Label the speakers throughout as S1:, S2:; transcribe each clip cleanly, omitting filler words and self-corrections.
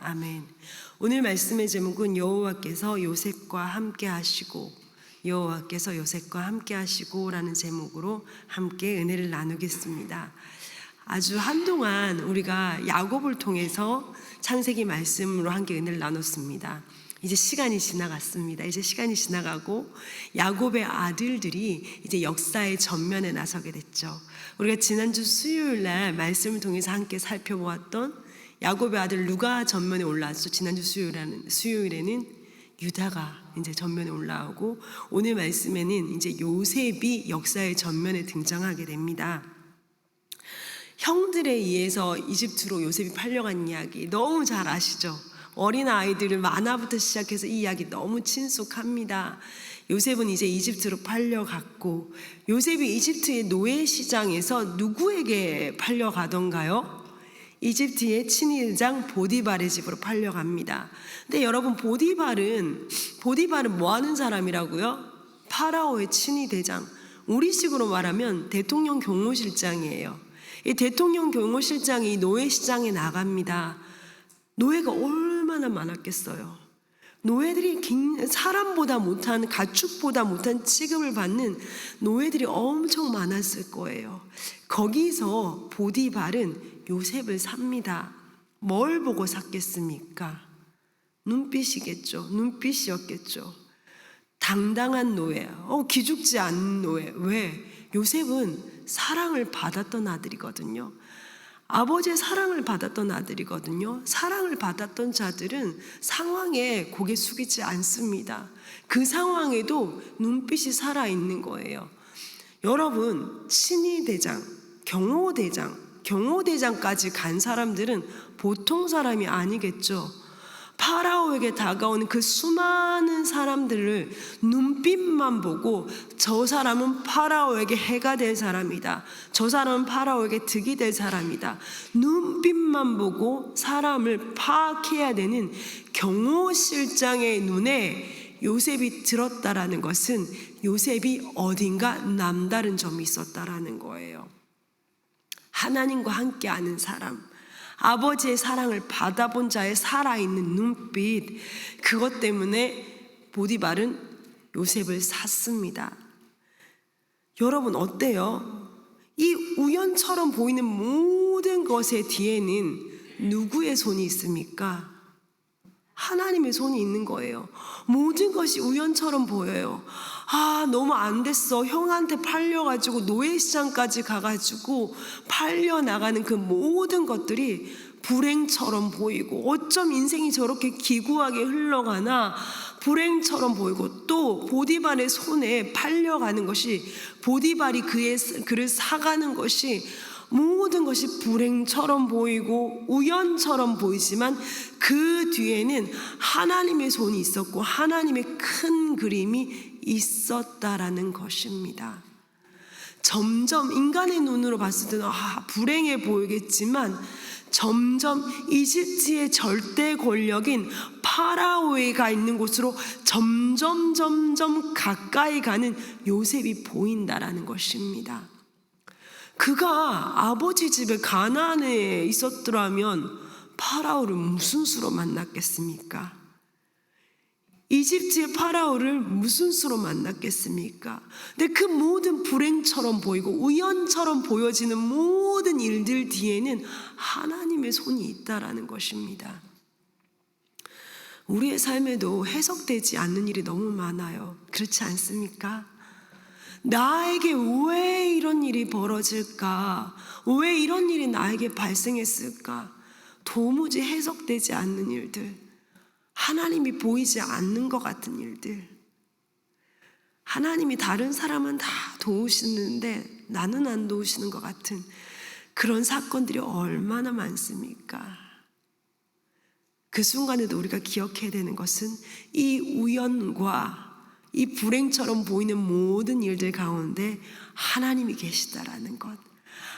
S1: 아멘. 오늘 말씀의 제목은 여호와께서 요셉과 함께 하시고, 여호와께서 요셉과 함께 하시고라는 제목으로 함께 은혜를 나누겠습니다. 아주 한동안 우리가 야곱을 통해서 창세기 말씀으로 함께 은혜를 나눴습니다. 이제 시간이 지나갔습니다. 이제 시간이 지나가고 야곱의 아들들이 이제 역사의 전면에 나서게 됐죠. 우리가 지난주 수요일 날 말씀을 통해서 함께 살펴보았던 야곱의 아들 누가 전면에 올라왔죠. 지난주 수요일에는 유다가 이제 전면에 올라오고, 오늘 말씀에는 이제 요셉이 역사의 전면에 등장하게 됩니다. 형들에 의해서 이집트로 요셉이 팔려간 이야기 너무 잘 아시죠? 어린아이들을 만화부터 시작해서 이 이야기 너무 친숙합니다. 요셉은 이제 이집트로 팔려갔고, 요셉이 이집트의 노예시장에서 누구에게 팔려가던가요? 이집트의 친위대장 보디발의 집으로 팔려갑니다. 근데 여러분, 보디발은 뭐 하는 사람이라고요? 파라오의 친위대장, 우리식으로 말하면 대통령 경호실장이에요. 이 대통령 경호실장이 노예시장에 나갑니다. 노예가 얼마나 많았겠어요. 노예들이 사람보다 못한, 가축보다 못한 취급을 받는 노예들이 엄청 많았을 거예요. 거기서 보디발은 요셉을 삽니다. 뭘 보고 샀겠습니까? 눈빛이었겠죠. 당당한 노예, 기죽지 않는 노예. 왜? 요셉은 사랑을 받았던 아들이거든요. 아버지의 사랑을 받았던 아들이거든요. 사랑을 받았던 자들은 상황에 고개 숙이지 않습니다. 그 상황에도 눈빛이 살아있는 거예요. 여러분, 친위대장, 경호대장까지 간 사람들은 보통 사람이 아니겠죠. 파라오에게 다가오는 그 수많은 사람들을 눈빛만 보고, 저 사람은 파라오에게 해가 될 사람이다, 저 사람은 파라오에게 득이 될 사람이다, 눈빛만 보고 사람을 파악해야 되는 경호실장의 눈에 요셉이 들었다라는 것은 요셉이 어딘가 남다른 점이 있었다라는 거예요. 하나님과 함께하는 사람, 아버지의 사랑을 받아본 자의 살아있는 눈빛, 그것 때문에 보디발은 요셉을 샀습니다. 여러분, 어때요? 이 우연처럼 보이는 모든 것의 뒤에는 누구의 손이 있습니까? 하나님의 손이 있는 거예요. 모든 것이 우연처럼 보여요. 너무 안 됐어. 형한테 팔려가지고 노예시장까지 가가지고 팔려나가는 그 모든 것들이 불행처럼 보이고, 어쩜 인생이 저렇게 기구하게 흘러가나 불행처럼 보이고, 또 보디발의 손에 팔려가는 것이, 보디발이 그를 사가는 것이, 모든 것이 불행처럼 보이고 우연처럼 보이지만 그 뒤에는 하나님의 손이 있었고 하나님의 큰 그림이 있었다라는 것입니다. 점점 인간의 눈으로 봤을 때는 불행해 보이겠지만, 점점 이집트의 절대 권력인 파라오가 있는 곳으로 점점 가까이 가는 요셉이 보인다라는 것입니다. 그가 아버지 집에 가나안에 있었더라면 파라오를 무슨 수로 만났겠습니까? 이집트의 파라오를 무슨 수로 만났겠습니까? 근데 그 모든 불행처럼 보이고 우연처럼 보여지는 모든 일들 뒤에는 하나님의 손이 있다라는 것입니다. 우리의 삶에도 해석되지 않는 일이 너무 많아요. 그렇지 않습니까? 나에게 왜 이런 일이 벌어질까? 왜 이런 일이 나에게 발생했을까? 도무지 해석되지 않는 일들, 하나님이 보이지 않는 것 같은 일들, 하나님이 다른 사람은 다 도우시는데 나는 안 도우시는 것 같은 그런 사건들이 얼마나 많습니까? 그 순간에도 우리가 기억해야 되는 것은 이 우연과 이 불행처럼 보이는 모든 일들 가운데 하나님이 계시다라는 것,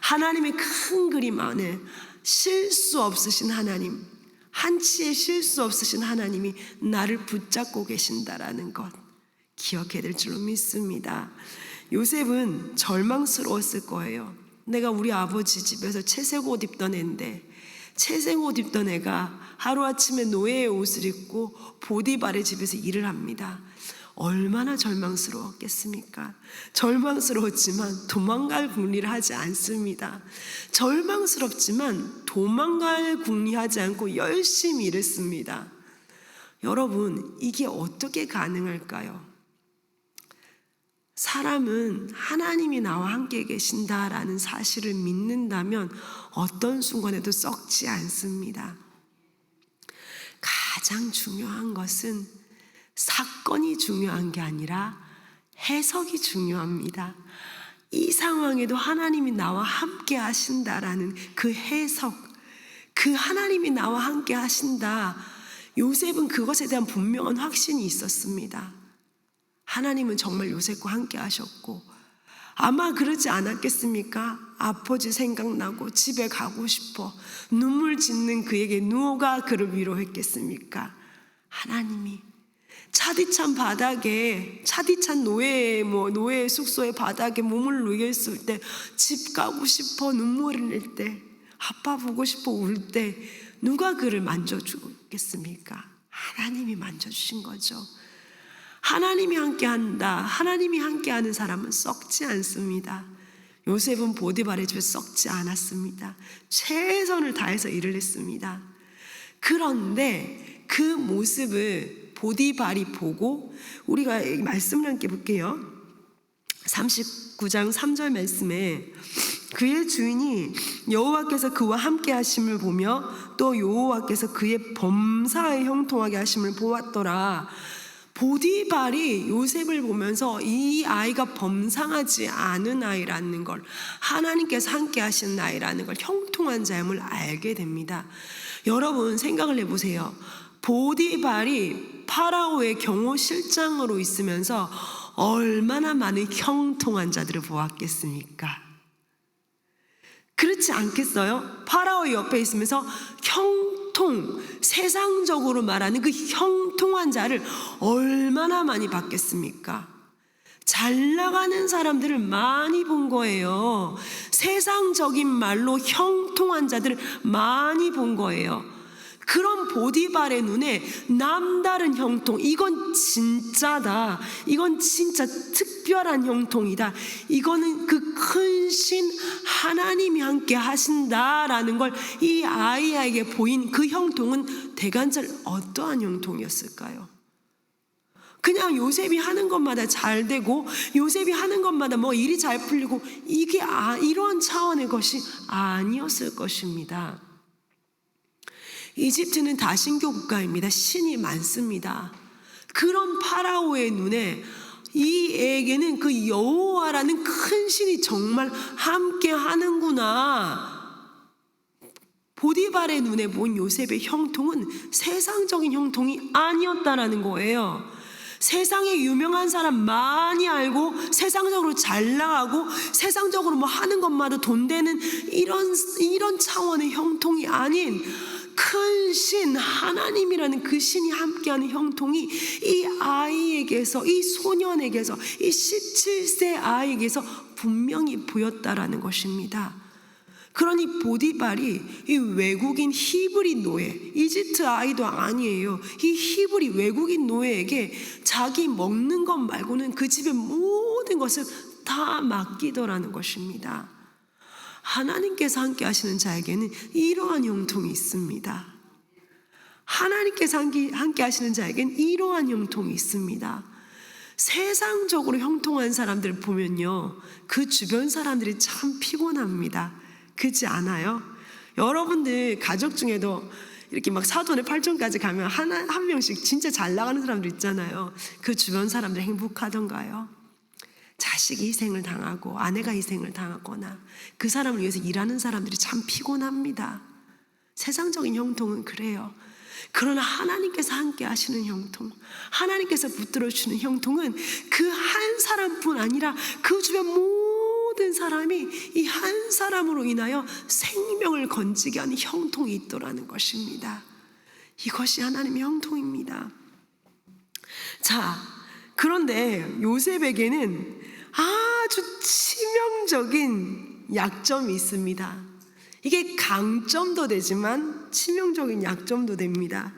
S1: 하나님의 큰 그림 안에 실수 없으신 하나님, 한치의 실수 없으신 하나님이 나를 붙잡고 계신다라는 것 기억해야 될 줄로 믿습니다. 요셉은 절망스러웠을 거예요. 내가 우리 아버지 집에서 채색 옷 입던 애인데 채생옷 입던 애가 하루아침에 노예의 옷을 입고 보디발의 집에서 일을 합니다. 얼마나 절망스러웠겠습니까? 절망스러웠지만 도망갈 궁리를 하지 않습니다. 절망스럽지만 도망갈 궁리하지 않고 열심히 일했습니다. 여러분, 이게 어떻게 가능할까요? 사람은 하나님이 나와 함께 계신다라는 사실을 믿는다면 어떤 순간에도 썩지 않습니다. 가장 중요한 것은 사건이 중요한 게 아니라 해석이 중요합니다. 이 상황에도 하나님이 나와 함께 하신다라는 그 해석, 그 하나님이 나와 함께 하신다. 요셉은 그것에 대한 분명한 확신이 있었습니다. 하나님은 정말 요셉과 함께 하셨고, 아마 그러지 않았겠습니까? 아버지 생각나고 집에 가고 싶어 눈물 짓는 그에게 누가 그를 위로했겠습니까? 하나님이 차디찬 바닥에, 차디찬 노예 숙소의 바닥에 몸을 누였을 때, 집 가고 싶어 눈물을 낼 때, 아빠 보고 싶어 울 때 누가 그를 만져주겠습니까? 하나님이 만져주신 거죠. 하나님이 함께한다. 하나님이 함께하는 사람은 썩지 않습니다. 요셉은 보디발의 집에 썩지 않았습니다. 최선을 다해서 일을 했습니다. 그런데 그 모습을 보디발이 보고, 우리가 말씀을 함께 볼게요. 39장 3절 말씀에 그의 주인이 여호와께서 그와 함께 하심을 보며 또 여호와께서 그의 범사에 형통하게 하심을 보았더라. 보디발이 요셉을 보면서 이 아이가 범상하지 않은 아이라는 걸, 하나님께서 함께 하시는 아이라는 걸, 형통한 자임을 알게 됩니다. 여러분 생각을 해보세요. 보디발이 파라오의 경호실장으로 있으면서 얼마나 많은 형통한 자들을 보았겠습니까? 그렇지 않겠어요? 파라오 옆에 있으면서 세상적으로 말하는 그 형통한 자를 얼마나 많이 봤겠습니까? 잘 나가는 사람들을 많이 본 거예요. 세상적인 말로 형통한 자들을 많이 본 거예요. 그런 보디발의 눈에 남다른 형통, 이건 진짜다, 이건 진짜 특별한 형통이다, 이거는 그 큰 신 하나님이 함께 하신다라는 걸 이 아이에게 보인 그 형통은 대간절 어떠한 형통이었을까요? 그냥 요셉이 하는 것마다 잘 되고, 요셉이 하는 것마다 뭐 일이 잘 풀리고, 이게 이런 차원의 것이 아니었을 것입니다. 이집트는 다신교 국가입니다. 신이 많습니다. 그런 파라오의 눈에 이 애에게는 그 여호와라는 큰 신이 정말 함께 하는구나. 보디발의 눈에 본 요셉의 형통은 세상적인 형통이 아니었다라는 거예요. 세상에 유명한 사람 많이 알고, 세상적으로 잘 나가고, 세상적으로 뭐 하는 것마다 돈 되는 이런 차원의 형통이 아닌 큰 신 하나님이라는 그 신이 함께하는 형통이 이 아이에게서, 이 소년에게서, 이 17세 아이에게서 분명히 보였다라는 것입니다. 그러니 보디발이 이 외국인 히브리 노예, 이집트 아이도 아니에요. 이 히브리 외국인 노예에게 자기 먹는 것 말고는 그 집의 모든 것을 다 맡기더라는 것입니다. 하나님께서 함께 하시는 자에게는 이러한 형통이 있습니다. 하나님께서 함께 하시는 자에게는 이러한 형통이 있습니다. 세상적으로 형통한 사람들을 보면요, 그 주변 사람들이 참 피곤합니다. 그렇지 않아요? 여러분들 가족 중에도 이렇게 막 사돈의 팔촌까지 가면 한 명씩 진짜 잘 나가는 사람들 있잖아요. 그 주변 사람들 행복하던가요? 자식이 희생을 당하고 아내가 희생을 당하거나 그 사람을 위해서 일하는 사람들이 참 피곤합니다. 세상적인 형통은 그래요. 그러나 하나님께서 함께 하시는 형통, 하나님께서 붙들어 주시는 형통은 그 한 사람뿐 아니라 그 주변 모든 사람이 이 한 사람으로 인하여 생명을 건지게 하는 형통이 있더라는 것입니다. 이것이 하나님의 형통입니다. 자, 그런데 요셉에게는 아주 치명적인 약점이 있습니다. 이게 강점도 되지만 치명적인 약점도 됩니다.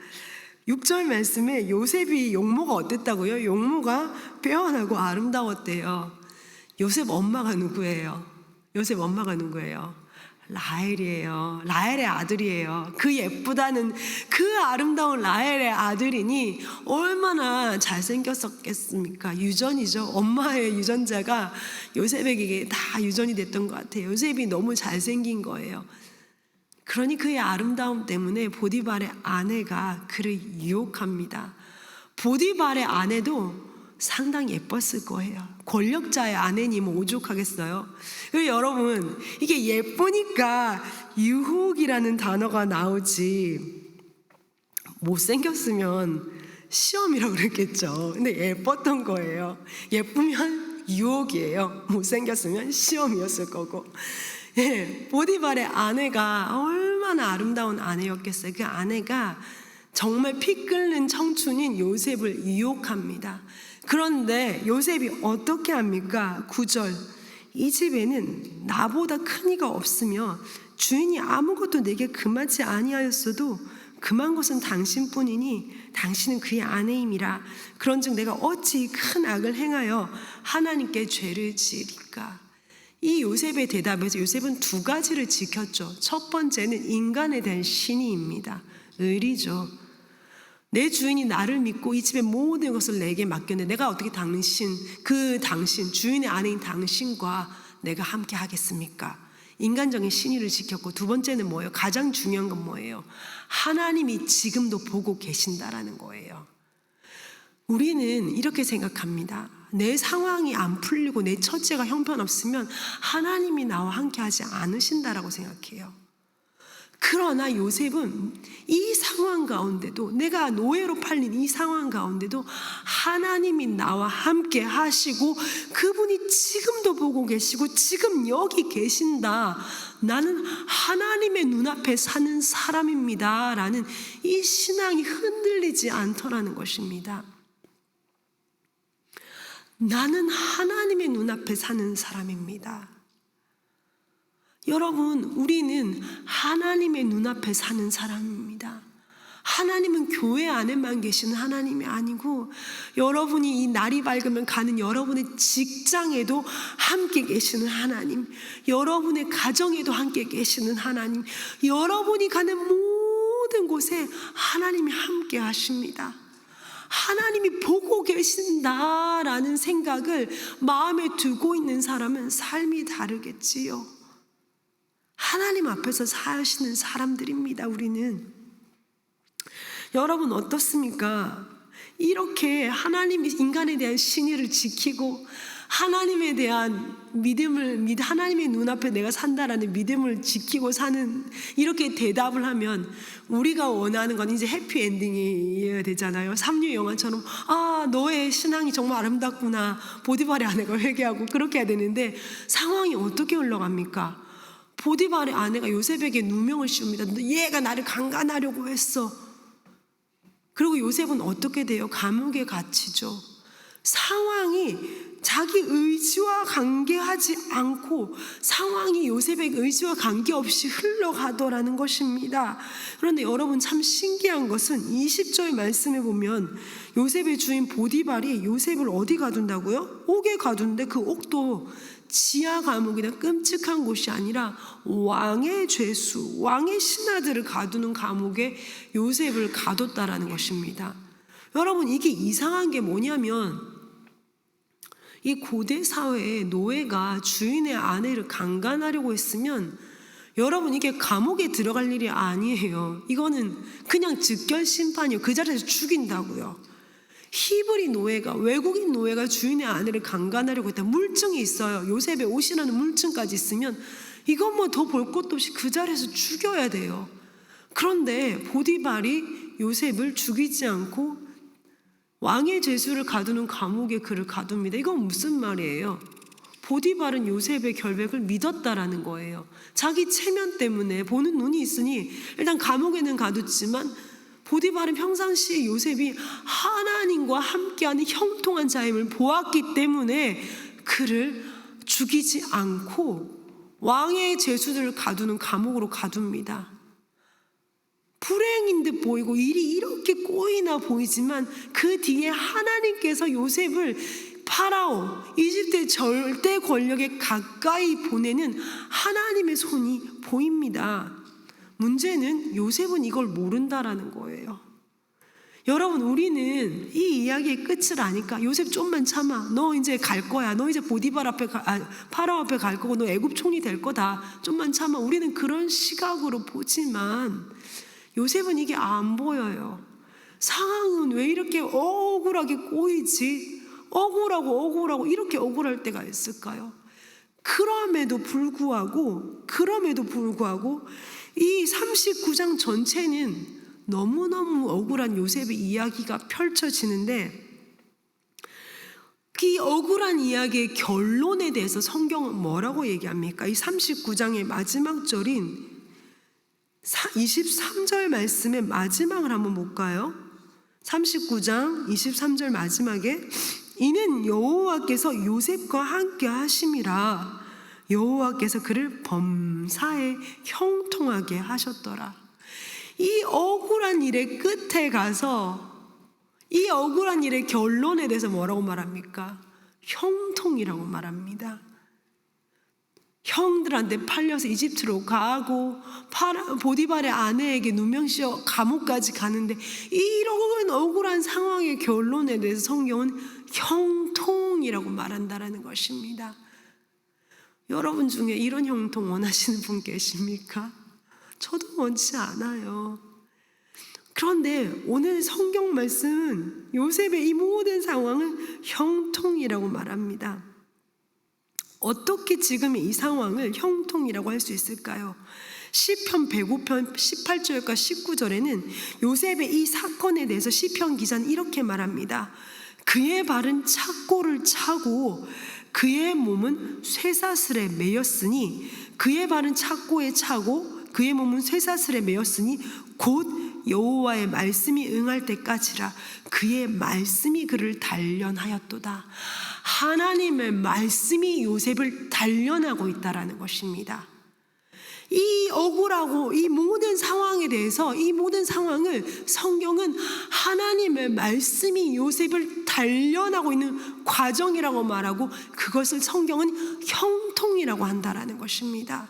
S1: 6절 말씀에 요셉이 용모가 어땠다고요? 용모가 빼어나고 아름다웠대요. 요셉 엄마가 누구예요? 요셉 엄마가 누구예요? 라헬이에요. 라헬의 아들이에요. 그 예쁘다는 그 아름다운 라헬의 아들이니 얼마나 잘생겼었겠습니까? 유전이죠. 엄마의 유전자가 요셉에게 다 유전이 됐던 것 같아요. 요셉이 너무 잘생긴 거예요. 그러니 그의 아름다움 때문에 보디발의 아내가 그를 유혹합니다. 보디발의 아내도 상당히 예뻤을 거예요. 권력자의 아내니 뭐 오죽하겠어요. 여러분, 이게 예쁘니까 유혹이라는 단어가 나오지, 못생겼으면 시험이라고 그랬겠죠. 근데 예뻤던 거예요. 예쁘면 유혹이에요. 못생겼으면 시험이었을 거고. 예, 보디발의 아내가 얼마나 아름다운 아내였겠어요. 그 아내가 정말 피 끓는 청춘인 요셉을 유혹합니다. 그런데 요셉이 어떻게 합니까? 9절, 이 집에는 나보다 큰 이가 없으며 주인이 아무것도 내게 금하지 아니하였어도 금한 것은 당신뿐이니 당신은 그의 아내임이라. 그런즉 내가 어찌 큰 악을 행하여 하나님께 죄를 지으리까? 이 요셉의 대답에서 요셉은 두 가지를 지켰죠. 첫 번째는 인간에 대한 신의입니다. 의리죠. 내 주인이 나를 믿고 이 집의 모든 것을 내게 맡겼는데 내가 어떻게 당신, 주인의 아내인 당신과 내가 함께 하겠습니까? 인간적인 신의를 지켰고, 두 번째는 뭐예요? 가장 중요한 건 뭐예요? 하나님이 지금도 보고 계신다라는 거예요. 우리는 이렇게 생각합니다. 내 상황이 안 풀리고 내 처지가 형편없으면 하나님이 나와 함께 하지 않으신다라고 생각해요. 그러나 요셉은 이 상황 가운데도, 내가 노예로 팔린 이 상황 가운데도 하나님이 나와 함께 하시고 그분이 지금도 보고 계시고 지금 여기 계신다, 나는 하나님의 눈앞에 사는 사람입니다 라는 이 신앙이 흔들리지 않더라는 것입니다. 나는 하나님의 눈앞에 사는 사람입니다. 여러분, 우리는 하나님의 눈앞에 사는 사람입니다. 하나님은 교회 안에만 계시는 하나님이 아니고 여러분이 이 날이 밝으면 가는 여러분의 직장에도 함께 계시는 하나님, 여러분의 가정에도 함께 계시는 하나님, 여러분이 가는 모든 곳에 하나님이 함께 하십니다. 하나님이 보고 계신다라는 생각을 마음에 두고 있는 사람은 삶이 다르겠지요. 하나님 앞에서 사시는 사람들입니다. 우리는. 여러분 어떻습니까? 이렇게 하나님이 인간에 대한 신의를 지키고 하나님에 대한 하나님의 눈앞에 내가 산다라는 믿음을 지키고 사는, 이렇게 대답을 하면 우리가 원하는 건 이제 해피엔딩이 되잖아요. 삼류 영화처럼 너의 신앙이 정말 아름답구나, 보디발의 아내가 회개하고 그렇게 해야 되는데 상황이 어떻게 흘러갑니까? 보디발의 아내가 요셉에게 누명을 씌웁니다. 얘가 나를 강간하려고 했어. 그리고 요셉은 어떻게 돼요? 감옥에 갇히죠. 상황이 자기 의지와 관계하지 않고 상황이 요셉의 의지와 관계없이 흘러가더라는 것입니다. 그런데 여러분, 참 신기한 것은 20절 말씀에 보면 요셉의 주인 보디발이 요셉을 어디 가둔다고요? 옥에 가둔데 그 옥도 지하 감옥이나 끔찍한 곳이 아니라 왕의 죄수, 왕의 신하들을 가두는 감옥에 요셉을 가뒀다라는 것입니다. 여러분, 이게 이상한 게 뭐냐면 이 고대 사회에 노예가 주인의 아내를 강간하려고 했으면 여러분, 이게 감옥에 들어갈 일이 아니에요. 이거는 그냥 즉결 심판이에요. 그 자리에서 죽인다고요. 히브리 노예가, 외국인 노예가 주인의 아내를 강간하려고 했다. 물증이 있어요. 요셉의 옷이라는 물증까지 있으면 이건 뭐 더 볼 것도 없이 그 자리에서 죽여야 돼요. 그런데 보디발이 요셉을 죽이지 않고 왕의 죄수를 가두는 감옥에 그를 가둡니다. 이건 무슨 말이에요? 보디발은 요셉의 결백을 믿었다라는 거예요. 자기 체면 때문에 보는 눈이 있으니 일단 감옥에는 가뒀지만 보디발은 평상시에 요셉이 하나님과 함께하는 형통한 자임을 보았기 때문에 그를 죽이지 않고 왕의 죄수들을 가두는 감옥으로 가둡니다. 불행인 듯 보이고 일이 이렇게 꼬이나 보이지만 그 뒤에 하나님께서 요셉을 파라오, 이집트의 절대 권력에 가까이 보내는 하나님의 손이 보입니다. 문제는 요셉은 이걸 모른다라는 거예요. 여러분, 우리는 이 이야기의 끝을 아니까 요셉 좀만 참아. 너 이제 갈 거야. 너 이제 파라오 앞에 갈 거고 너 애굽 총리 될 거다. 좀만 참아. 우리는 그런 시각으로 보지만 요셉은 이게 안 보여요. 상황은 왜 이렇게 억울하게 꼬이지? 억울하고 이렇게 억울할 때가 있을까요? 그럼에도 불구하고 이 39장 전체는 너무너무 억울한 요셉의 이야기가 펼쳐지는데, 이 억울한 이야기의 결론에 대해서 성경은 뭐라고 얘기합니까? 이 39장의 마지막 절인 23절 말씀의 마지막을 한번 볼까요? 39장 23절 마지막에 이는 여호와께서 요셉과 함께 하심이라 여호와께서 그를 범사에 형통하게 하셨더라. 이 억울한 일의 끝에 가서 이 억울한 일의 결론에 대해서 뭐라고 말합니까? 형통이라고 말합니다. 형들한테 팔려서 이집트로 가고 보디발의 아내에게 누명씌워 감옥까지 가는데, 이런 억울한 상황의 결론에 대해서 성경은 형통이라고 말한다라는 것입니다. 여러분 중에 이런 형통 원하시는 분 계십니까? 저도 원치 않아요. 그런데 오늘 성경 말씀은 요셉의 이 모든 상황을 형통이라고 말합니다. 어떻게 지금 이 상황을 형통이라고 할 수 있을까요? 시편 105편 18절과 19절에는 요셉의 이 사건에 대해서 시편 기자는 이렇게 말합니다. 그의 발은 착고를 차고 그의 몸은 쇠사슬에 매였으니 그의 발은 착고에 차고 그의 몸은 쇠사슬에 매였으니 곧 여호와의 말씀이 응할 때까지라 그의 말씀이 그를 단련하였도다. 하나님의 말씀이 요셉을 단련하고 있다라는 것입니다. 이 억울하고 이 모든 상황에 대해서, 이 모든 상황을 성경은 하나님의 말씀이 요셉을 단련하고 있는 과정이라고 말하고, 그것을 성경은 형통이라고 한다라는 것입니다.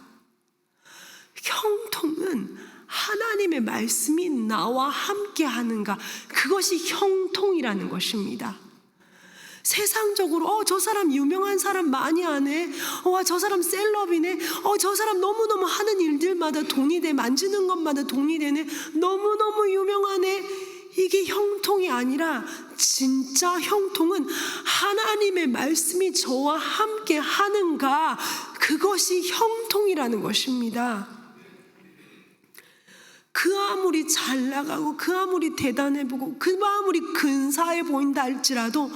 S1: 형통은 하나님의 말씀이 나와 함께 하는가, 그것이 형통이라는 것입니다. 세상적으로 저 사람 유명한 사람 많이 하네, 저 사람 셀럽이네, 저 사람 너무너무 하는 일들마다 돈이 돼, 만지는 것마다 돈이 되네, 너무너무 유명하네. 이게 형통이 아니라 진짜 형통은 하나님의 말씀이 저와 함께 하는가, 그것이 형통이라는 것입니다. 그 아무리 잘 나가고 그 아무리 대단해 보고 그 아무리 근사해 보인다 할지라도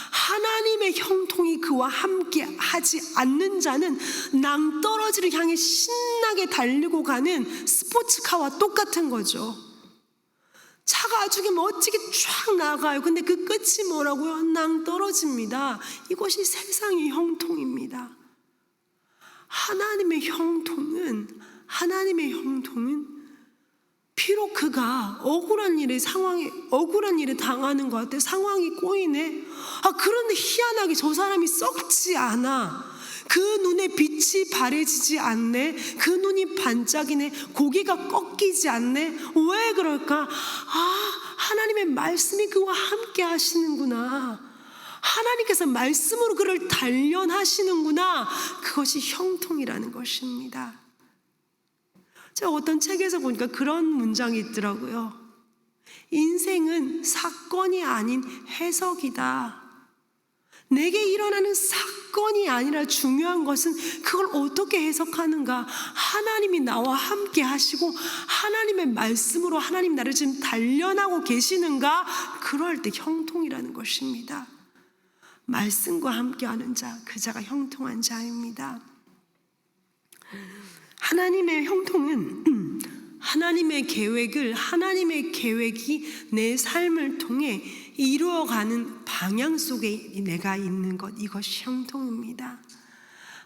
S1: 하나님의 형통이 그와 함께 하지 않는 자는 낭떠러지를 향해 신나게 달리고 가는 스포츠카와 똑같은 거죠. 차가 아주 멋지게 쫙 나가요. 근데 그 끝이 뭐라고요? 낭떠러집니다. 이것이 세상의 형통입니다. 하나님의 형통은 비록 그가 억울한 일에 당하는 것 같아. 상황이 꼬이네. 그런데 희한하게 저 사람이 썩지 않아. 그 눈에 빛이 바래지지 않네. 그 눈이 반짝이네. 고개가 꺾이지 않네. 왜 그럴까? 하나님의 말씀이 그와 함께 하시는구나. 하나님께서 말씀으로 그를 단련하시는구나. 그것이 형통이라는 것입니다. 제가 어떤 책에서 보니까 그런 문장이 있더라고요. 인생은 사건이 아닌 해석이다. 내게 일어나는 사건이 아니라 중요한 것은 그걸 어떻게 해석하는가. 하나님이 나와 함께 하시고 하나님의 말씀으로 하나님 나를 지금 단련하고 계시는가. 그럴 때 형통이라는 것입니다. 말씀과 함께하는 자, 그 자가 형통한 자입니다. 하나님의 형통은 하나님의 계획이 내 삶을 통해 이루어가는 방향 속에 내가 있는 것, 이것이 형통입니다.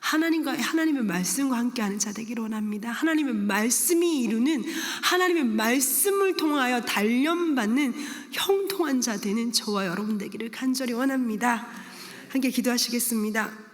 S1: 하나님의 말씀과 함께하는 자 되기를 원합니다. 하나님의 말씀이 이루는, 하나님의 말씀을 통하여 단련받는 형통한 자 되는 저와 여러분 되기를 간절히 원합니다. 함께 기도하시겠습니다.